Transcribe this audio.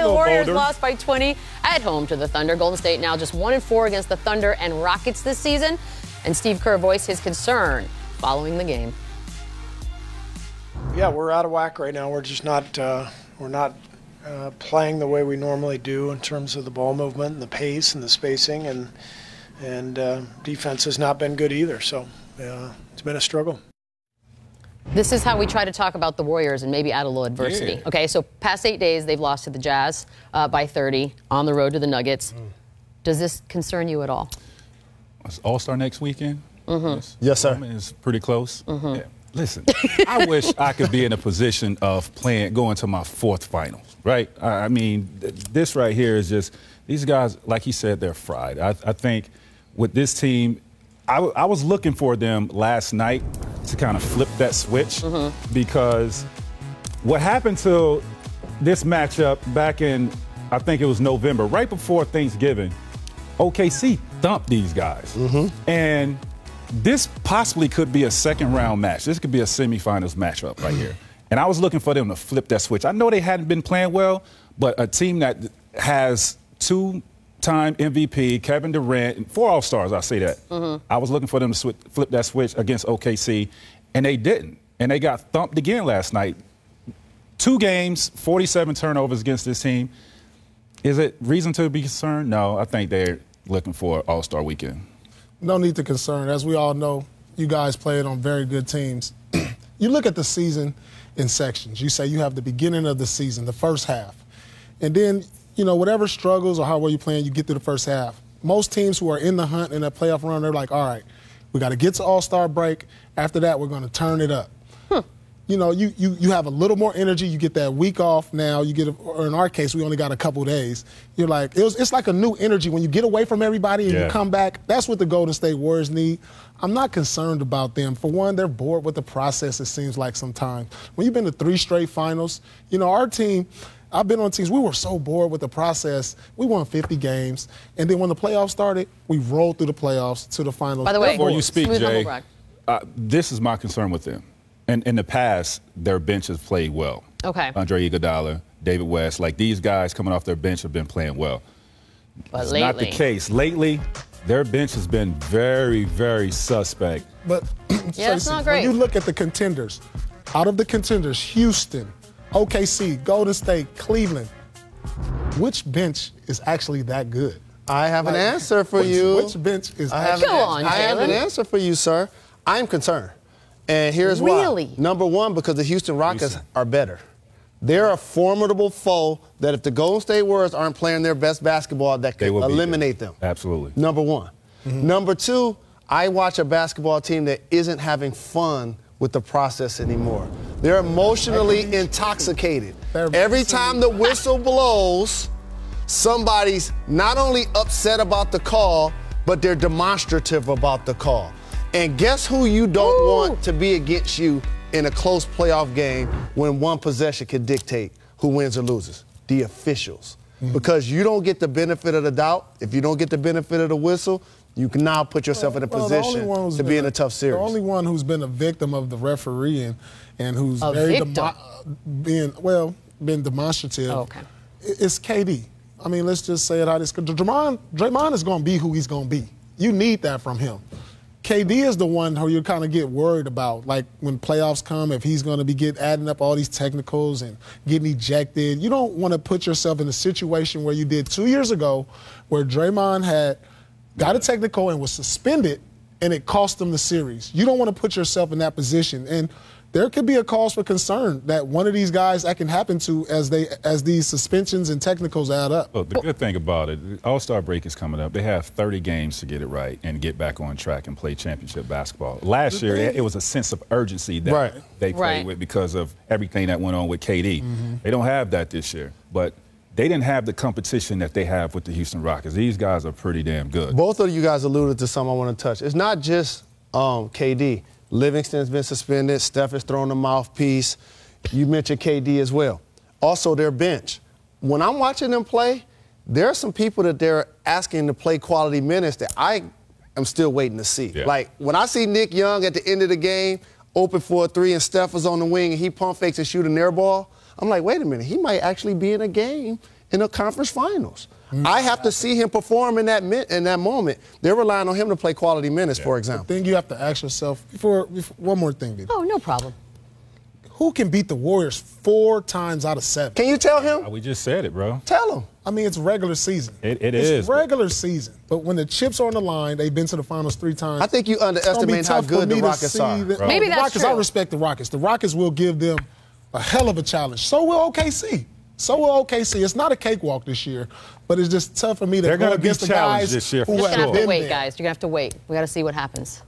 the Warriors lost by 20 at home to the Thunder. Golden State now just 1-4 against the Thunder and Rockets this season. And Steve Kerr voiced his concern following the game. Yeah, we're out of whack right now. We're just not playing the way we normally do in terms of the ball movement and the pace and the spacing, and defense has not been good either. So it's been a struggle. This is how we try to talk about the Warriors and maybe add a little adversity. Yeah. Okay, so past 8 days, they've lost to the Jazz by 30 on the road to the Nuggets. Does this concern you at all? It's All-Star next weekend? Yes, sir. I mean, it's pretty close. Yeah. Listen, I wish I could be in a position of going to my 4th finals, right? I mean, this right here is just, these guys, like he said, they're fried. I think with this team, I was looking for them last night to kind of flip that switch because what happened to this matchup back in, I think it was November, right before Thanksgiving, OKC thumped these guys. And this possibly could be a second-round match. This could be a semifinals matchup right here. And I was looking for them to flip that switch. I know they hadn't been playing well, but a team that has 2-time MVP, Kevin Durant, 4 All-Stars, I'll say that. I was looking for them to flip that switch against OKC, and they didn't. And they got thumped again last night. 2 games, 47 turnovers against this team. Is it reason to be concerned? No, I think they're looking for All-Star weekend. No need to concern. As we all know, you guys played on very good teams. You look at the season in sections. You say you have the beginning of the season, the first half. And then, you know, whatever struggles or how well you're playing, you get to the first half. Most teams who are in the hunt in that playoff run, they're like, all right, we got to get to All-Star break. After that, we're going to turn it up. You know, you have a little more energy. You get that week off now. You get, or in our case, we only got a couple days. You're like, it's like a new energy when you get away from everybody and you come back. That's what the Golden State Warriors need. I'm not concerned about them. For one, they're bored with the process, it seems like sometimes. When you've been to 3 straight finals, you know, our team, I've been on teams, we were so bored with the process. We won 50 games. And then when the playoffs started, we rolled through the playoffs to the finals. By the way, before you speak, Jay, this is my concern with them. And in the past, their bench has played well. Okay. Andre Iguodala, David West, like these guys coming off their bench have been playing well. But it's lately, not the case. Lately, their bench has been very, very suspect. But yeah, it's not great. When you look at the contenders, out of the contenders, Houston, OKC, Golden State, Cleveland, which bench is actually that good? I have an answer for you. Which bench is actually I have an answer for you, sir. I'm concerned. And here's why. Number one, because the Houston Rockets are better. They're a formidable foe that if the Golden State Warriors aren't playing their best basketball, that could eliminate them. Absolutely. Number one. Number two, I watch a basketball team that isn't having fun with the process anymore. They're emotionally intoxicated. Every time the whistle blows, somebody's not only upset about the call, but they're demonstrative about the call. And guess who you don't want to be against you in a close playoff game when one possession can dictate who wins or loses? The officials. Because you don't get the benefit of the doubt. If you don't get the benefit of the whistle, you can now put yourself in a position to be in a tough series. The only one who's been a victim of the referee and who's been demonstrative is KD. I mean, let's just say it how this. Draymond is going to be who he's going to be. You need that from him. KD is the one who you kind of get worried about, like when playoffs come, if he's going to be adding up all these technicals and getting ejected. You don't want to put yourself in a situation where you did 2 years ago where Draymond had got a technical and was suspended, and it cost them the series. You don't want to put yourself in that position. And there could be a cause for concern that one of these guys that can happen to as these suspensions and technicals add up. Look, the good thing about it, All-Star break is coming up. They have 30 games to get it right and get back on track and play championship basketball. Last year, it was a sense of urgency that they played with because of everything that went on with KD. They don't have that this year. But they didn't have the competition that they have with the Houston Rockets. These guys are pretty damn good. Both of you guys alluded to something I want to touch. It's not just KD. Livingston's been suspended. Steph is throwing the mouthpiece. You mentioned KD as well. Also, their bench. When I'm watching them play, there are some people that they're asking to play quality minutes that I am still waiting to see. Like, when I see Nick Young at the end of the game, open for a 3, and Steph was on the wing, and he pump fakes and shoot an air ball, I'm like, wait a minute, he might actually be in a game in the conference finals. I have to see him perform in that moment. They're relying on him to play quality minutes, for example. The thing you have to ask yourself, before one more thing, baby. Oh, no problem. Who can beat the Warriors 4 times out of 7? Can you tell him? We just said it, bro. Tell him. I mean, it's regular season. It's regular season. But when the chips are on the line, they've been to the finals 3 times. I think you underestimate how good the Rockets are. Maybe that's Rockets, true. I respect the Rockets. The Rockets will give them a hell of a challenge. So will OKC. It's not a cakewalk this year, but it's just tough for me to go against the guys this year. who You're have going to have to been wait, there. guys. You're going to have to wait. We got to see what happens.